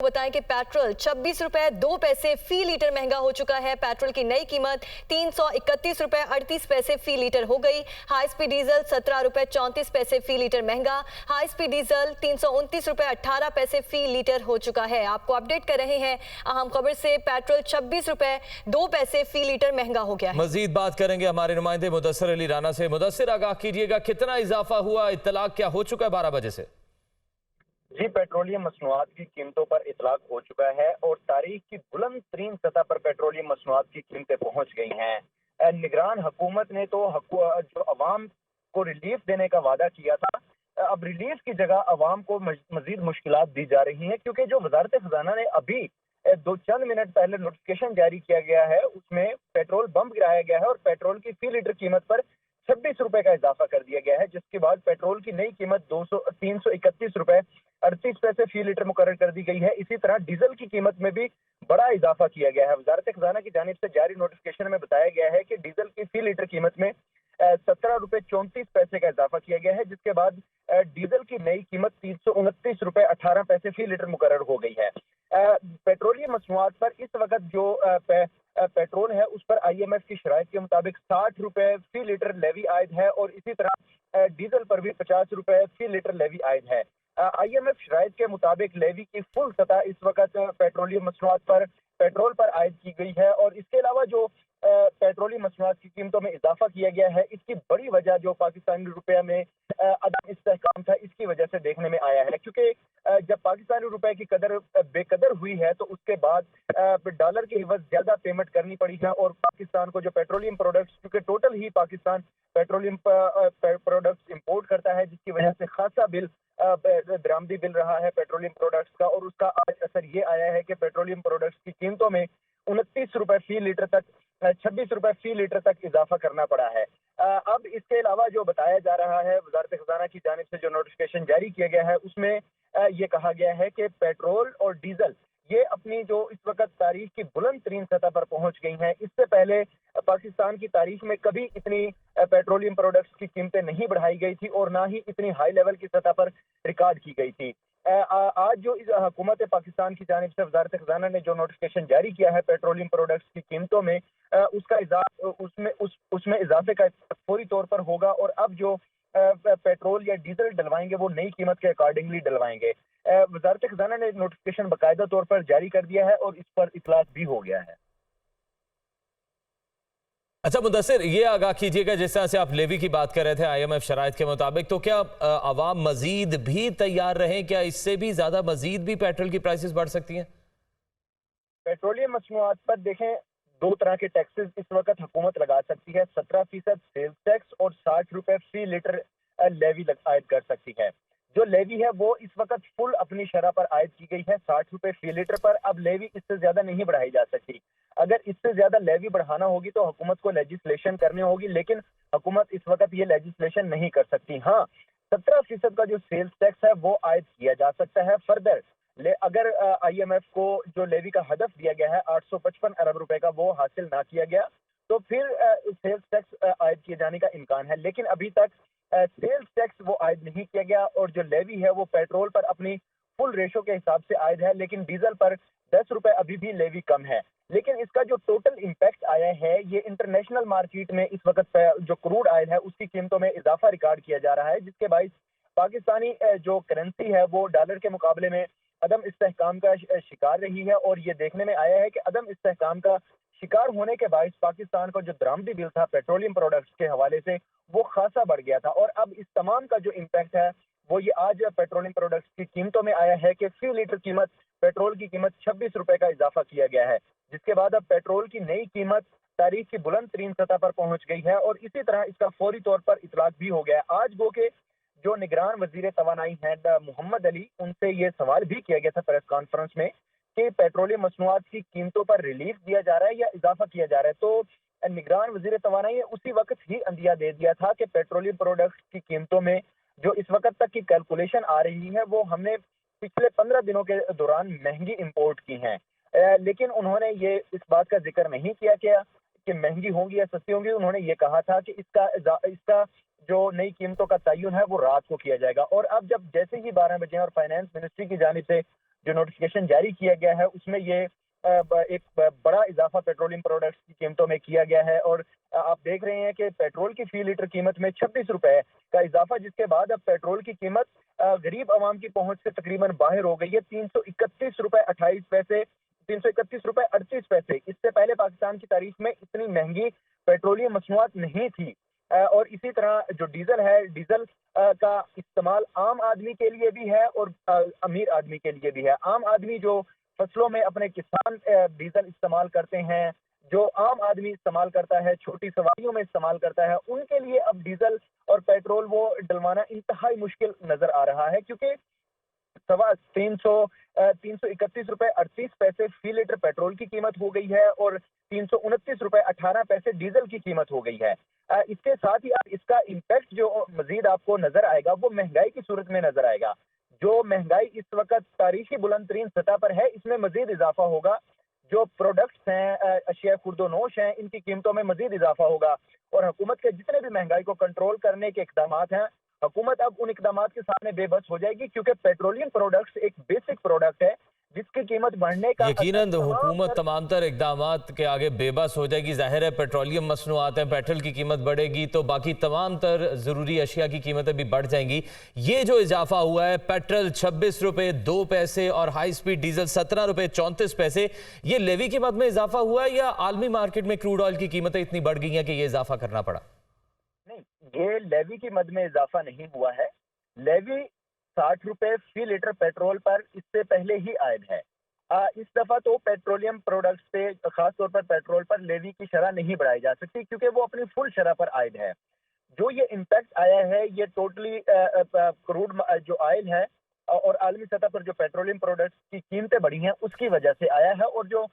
बताएं कि पेट्रोल 26 रुपए 2 पैसे फी लीटर महंगा हो चुका है। पेट्रोल की नई कीमत 331 रुपए 38 पैसे फी लीटर हो गई। हाई स्पीड डीजल 17 रुपए 34 पैसे फी लीटर महंगा। हाई स्पीड डीजल 329 रुपए 18 पैसे फी लीटर हो चुका है। आपको अपडेट कर रहे हैं अहम खबर से। पेट्रोल 26 रुपए 2 पैसे फी लीटर महंगा हो गया है। मजीद बात करेंगे हमारे नुमाइंदे मुदस्सिर अली राना से। मुदस्सिर, आगाह कीजिएगा, कितना इजाफा हुआ, इत्तलाक क्या हो चुका है 12 बजे से? जी, पेट्रोलियम मसनूआत की कीमतों पर इतलाक हो चुका है और तारीख की बुलंद तरीन सतह पर पेट्रोलियम मसनूआत की कीमतें पहुंच गई हैं। निगरान हुकूमत ने तो जो अवाम को रिलीफ देने का वादा किया था, अब रिलीफ की जगह अवाम को मजीद मुश्किलात दी जा रही हैं, क्योंकि जो वजारत खजाना ने अभी दो चंद मिनट पहले नोटिफिकेशन जारी किया गया है, उसमें पेट्रोल बम गिराया गया है और पेट्रोल की फी लीटर कीमत पर 26 रुपए का इजाफा कर दिया गया है, जिसके बाद पेट्रोल की नई कीमत 331 रुपए 38 पैसे फी लीटर मुकर्रर कर दी गई है। इसी तरह डीजल की कीमत में भी बड़ा इजाफा किया गया है। वजारत खजाना की जानिब से जारी नोटिफिकेशन में बताया गया है कि डीजल की फी लीटर कीमत में 17 रुपए 34 पैसे का इजाफा किया गया है, जिसके बाद डीजल की नई कीमत 329 रुपए 18 पैसे फी लीटर मुकर्रर हो गई है। पेट्रोलियम मसनूआत पर इस वक्त जो पेट्रोल है, उस पर IMF की शराइत के मुताबिक 60 रुपए फी लीटर लेवी आयद है और इसी तरह डीजल पर भी 50 रुपए फी लीटर लेवी आयद है। IMF शराइत के मुताबिक लेवी की फुल सतह इस वक्त पेट्रोलियम मसनूआत पर पेट्रोल पर आयद की गई है और इसके अलावा जो पेट्रोलियम मसनूआत की कीमतों में इजाफा किया गया है, इसकी बड़ी वजह जो पाकिस्तानी रुपये में अदम इस्तेहकाम था, इसकी वजह से देखने में आया है। क्योंकि जब पाकिस्तानी रुपए की कदर बेकदर हुई है तो उसके बाद डॉलर के एवज ज्यादा पेमेंट करनी पड़ी है और पाकिस्तान को जो पेट्रोलियम प्रोडक्ट्स, क्योंकि टोटल ही पाकिस्तान पेट्रोलियम प्रोडक्ट्स इंपोर्ट करता है, जिसकी वजह से खासा बिल दरामदी बिल रहा है पेट्रोलियम प्रोडक्ट्स का, और उसका आज असर ये आया है कि पेट्रोलियम प्रोडक्ट्स की कीमतों में 29 रुपए फी लीटर तक 26 रुपए फी लीटर तक इजाफा करना पड़ा है। अब इसके अलावा जो बताया जा रहा है, वजारत खजाना की जानिब से जो नोटिफिकेशन जारी किया गया है, उसमें ये कहा गया है कि पेट्रोल और डीजल ये अपनी जो इस वक्त तारीख की बुलंद तरीन सतह पर पहुंच गई हैं। इससे पहले पाकिस्तान की तारीख में कभी इतनी पेट्रोलियम प्रोडक्ट्स की कीमतें नहीं बढ़ाई गई थी और ना ही इतनी हाई लेवल की सतह पर रिकॉर्ड की गई थी। आज जो इस हुकूमत पाकिस्तान की जानिब से वजारत खजाना ने जो नोटिफिकेशन जारी किया है पेट्रोलियम प्रोडक्ट्स की कीमतों में, उसमें इजाफे का फौरी तौर पर होगा और अब जो पेट्रोल या डीजल डलवाएंगे वो नई कीमत के अकॉर्डिंगली डलवाएंगे। वजारत खजाना ने नोटिफिकेशन बाकायदा तौर पर जारी कर दिया है और इस पर इतलाक भी हो गया है। अच्छा मुदस्सिर, ये आगाह कीजिएगा, जिस तरह से आप लेवी की बात कर रहे थे IMF शराइत के मुताबिक, तो क्या अवाम मजीद भी तैयार रहें? क्या इससे भी ज्यादा मजीद भी पेट्रोल की प्राइसेस बढ़ सकती हैं? पेट्रोलियम मसनूआत पर देखें, दो तरह के टैक्सेस इस वक्त हुकूमत लगा सकती है। 17% सेल्स टैक्स और 60 रुपए फी लीटर लेवी आयद कर सकती है। जो लेवी है वो इस वक्त फुल अपनी शरह पर आयद की गई है 60 रुपए फी लीटर पर। अब लेवी इससे ज्यादा नहीं बढ़ाई जा सकती। अगर इससे ज्यादा लेवी बढ़ाना होगी तो हुकूमत को लेजिस्लेशन करनी होगी, लेकिन हुकूमत इस वक्त ये लेजिस्लेशन नहीं कर सकती। हाँ, 17% का जो सेल्स टैक्स है वो आयद किया जा सकता है फर्दर। अगर IMF को जो लेवी का हदफ दिया गया है 855 अरब रुपए का, वो हासिल ना किया गया तो फिर सेल्स टैक्स आयद किए जाने का इम्कान है। लेकिन अभी तक सेल्स टैक्स वो आयद नहीं किया गया और जो लेवी है वो पेट्रोल पर अपनी फुल रेशो के हिसाब से आयद है, लेकिन डीजल पर 10 रुपए अभी भी लेवी कम है। लेकिन इसका जो टोटल इम्पैक्ट आया है, ये इंटरनेशनल मार्केट में इस वक्त जो क्रूड आयल है उसकी कीमतों में इजाफा रिकॉर्ड किया जा रहा है, जिसके बाइस पाकिस्तानी जो करेंसी है वो डॉलर के मुकाबले में अदम इस्तेहकाम का शिकार रही है और ये देखने में आया है कि अदम इस्तेहकाम का शिकार होने के बायस पाकिस्तान का जो दरामदी बिल था पेट्रोलियम प्रोडक्ट्स के हवाले से वो खासा बढ़ गया था। और अब इस तमाम का जो इम्पैक्ट है वो ये आज पेट्रोलियम प्रोडक्ट्स की कीमतों में आया है कि फी लीटर कीमत पेट्रोल की कीमत 26 रुपए का इजाफा किया गया है, जिसके बाद अब पेट्रोल की नई कीमत तारीख की बुलंद तरीन सतह पर पहुंच गई है और इसी तरह इसका फौरी तौर पर इतलाक भी हो गया है। आज गो के जो निगरान वजीर तवानाई हैं मोहम्मद अली, उनसे ये सवाल भी किया गया था प्रेस कॉन्फ्रेंस में कि पेट्रोलियम मसनूआत की कीमतों पर रिलीफ दिया जा रहा है या इजाफा किया जा रहा है, तो निगरान वजीर तवानाई ने उसी वक्त ही अंदिया दे दिया था कि पेट्रोलियम प्रोडक्ट्स की कीमतों में जो इस वक्त तक की कैलकुलेशन आ रही है वो हमने पिछले 15 दिनों के दौरान महंगी इंपोर्ट की हैं। लेकिन उन्होंने ये इस बात का जिक्र नहीं किया कि महंगी होंगी या सस्ती होंगी। उन्होंने ये कहा था कि इसका जो नई कीमतों का तयन है वो रात को किया जाएगा। और अब जब जैसे ही 12 बजे और फाइनेंस मिनिस्ट्री की जानिब से जो नोटिफिकेशन जारी किया गया है उसमें ये एक बड़ा इजाफा पेट्रोलियम प्रोडक्ट्स की कीमतों में किया गया है। और आप देख रहे हैं कि पेट्रोल की फी लीटर कीमत में 26 रुपए का इजाफा, जिसके बाद अब पेट्रोल की कीमत गरीब आवाम की पहुंच से तकरीबन बाहर हो गई है। 331 रुपए 28 पैसे, 331 रुपए 38 पैसे। इससे पहले पाकिस्तान की तारीख में इतनी महंगी पेट्रोलियम मसनूआत नहीं थी। और इसी तरह जो डीजल है, डीजल का इस्तेमाल आम आदमी के लिए भी है और अमीर आदमी के लिए भी है। आम आदमी जो फसलों में अपने किसान डीजल इस्तेमाल करते हैं, जो आम आदमी इस्तेमाल करता है, छोटी सवारियों में इस्तेमाल करता है, उनके लिए अब डीजल और पेट्रोल वो डलवाना इंतहाई मुश्किल नजर आ रहा है, क्योंकि 331 रुपए 38 पैसे फी लीटर पेट्रोल की कीमत हो गई है और 329 रुपए 18 पैसे डीजल की कीमत हो गई है। इसके साथ ही इसका इम्पैक्ट जो मजीद आपको नजर आएगा वो महंगाई की सूरत में नजर आएगा। जो महंगाई इस वक्त तारीखी बुलंद तरीन सतह पर है, इसमें मजीद इजाफा होगा। जो प्रोडक्ट्स हैं, अशिया खुर्दोनोश हैं, इनकी कीमतों में मजीद इजाफा होगा। और हुकूमत के जितने भी महंगाई को कंट्रोल करने के इकदाम हैं, हुकूमत अब उन इकदाम के सामने बेबस हो जाएगी, क्योंकि पेट्रोलियम प्रोडक्ट्स एक बेसिक प्रोडक्ट है जिसकी कीमत बढ़ने का यकीनन हुकूमत तमाम तर इकदामात के आगे बेबस हो जाएगी। जाहिर है पेट्रोलियम मसनूआत हैं, पेट्रोल की कीमत बढ़ेगी तो बाकी तमाम तर ज़रूरी अशिया की कीमतें भी बढ़ जाएंगी। ये जो इजाफा हुआ है, पेट्रोल 26 रुपए 2 पैसे और हाई स्पीड डीजल 17 रुपए 34 पैसे, ये लेवी की मद में इजाफा हुआ है या आलमी मार्केट में क्रूड ऑयल की कीमतें इतनी बढ़ गई हैं कि ये इजाफा करना पड़ा? नहीं, ये लेवी की मद में इजाफा नहीं हुआ है। लेवी 60 रुपए फी लीटर पेट्रोल पर इससे पहले ही आयद है। इस दफा तो पेट्रोलियम प्रोडक्ट्स पे, खास तौर पर पेट्रोल पर लेवी की शरह नहीं बढ़ाई जा सकती, क्योंकि वो अपनी फुल शरह पर आयद है। जो ये इम्पैक्ट आया है, ये टोटली क्रूड जो ऑयल है और आलमी सतह पर जो पेट्रोलियम प्रोडक्ट्स की कीमतें बढ़ी हैं उसकी वजह से आया है। और जो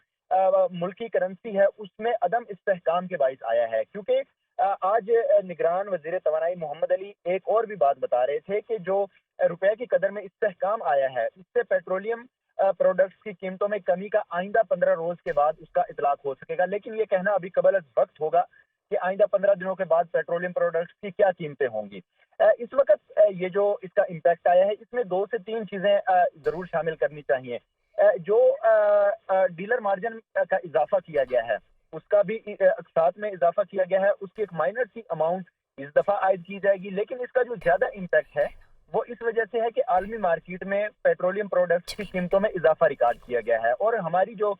मुल्की करेंसी है उसमें अदम इस्तेहकाम के बाइस आया है, क्योंकि आज निगरान वजीर तवानाई मोहम्मद अली एक और भी बात बता रहे थे कि जो रुपए की कदर में इस्तेहकाम आया है, इससे पेट्रोलियम प्रोडक्ट्स की कीमतों में कमी का आइंदा 15 रोज के बाद उसका इतलाक हो सकेगा। लेकिन ये कहना अभी कबल वक्त होगा कि आइंदा 15 दिनों के बाद पेट्रोलियम प्रोडक्ट्स की क्या कीमतें होंगी। इस वक्त ये जो इसका इम्पैक्ट आया है, इसमें 2 से 3 चीजें जरूर शामिल करनी चाहिए। जो डीलर मार्जिन का इजाफा किया गया है उसका भी साथ में इजाफा किया गया है। उसकी एक माइनर सी अमाउंट इस दफा आयद की जाएगी, लेकिन इसका जो ज्यादा इम्पैक्ट है वो इस वजह से है कि आलमी मार्केट में पेट्रोलियम प्रोडक्ट्स की कीमतों में इजाफा रिकॉर्ड किया गया है और हमारी जो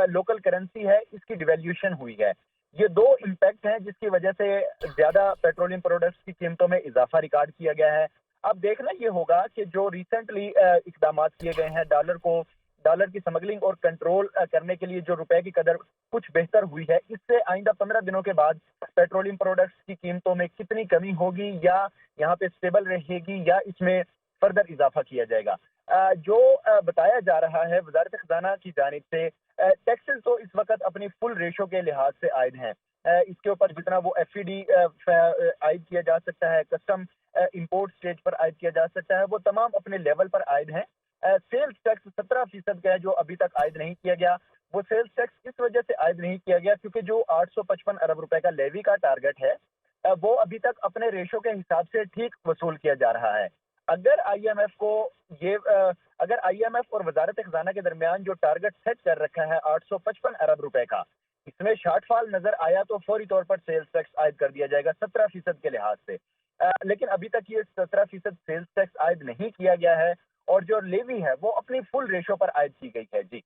लोकल करेंसी है इसकी डिवैल्यूएशन हुई है। ये 2 इम्पैक्ट हैं जिसकी वजह से ज्यादा पेट्रोलियम प्रोडक्ट्स की कीमतों में इजाफा रिकॉर्ड किया गया है। अब देखना ये होगा कि जो रिसेंटली इकदाम किए गए हैं, डॉलर की स्मगलिंग और कंट्रोल करने के लिए जो रुपए की कदर कुछ बेहतर हुई है, इससे आइंदा 15 दिनों के बाद पेट्रोलियम प्रोडक्ट्स की कीमतों में कितनी कमी होगी, या यहाँ पे स्टेबल रहेगी या इसमें फर्दर इजाफा किया जाएगा। जो बताया जा रहा है वजारत खजाना की जानिब से, टैक्सेस तो इस वक्त अपनी फुल रेशो के लिहाज से आयद हैं। इसके ऊपर जितना वो FED आयद किया जा सकता है, कस्टम इंपोर्ट स्टेज पर आयद किया जा सकता है, वो तमाम अपने लेवल पर आयद हैं। सेल्स टैक्स 17% का है जो अभी तक आयद नहीं किया गया। वो सेल्स टैक्स इस वजह से आयद नहीं किया गया क्योंकि जो 855 अरब रुपए का लेवी का टारगेट है वो अभी तक अपने रेशो के हिसाब से ठीक वसूल किया जा रहा है। अगर IMF और वजारत खजाना के दरमियान जो टारगेट सेट कर रखा है 855 अरब रुपए का, इसमें शार्टफॉल नजर आया तो फौरी तौर पर सेल्स टैक्स आयद कर दिया जाएगा 17% के लिहाज से। लेकिन अभी तक ये 17% सेल्स टैक्स आयद नहीं किया गया है और जो लेवी है वो अपनी फुल रेशो पर आयद की गई है। जी।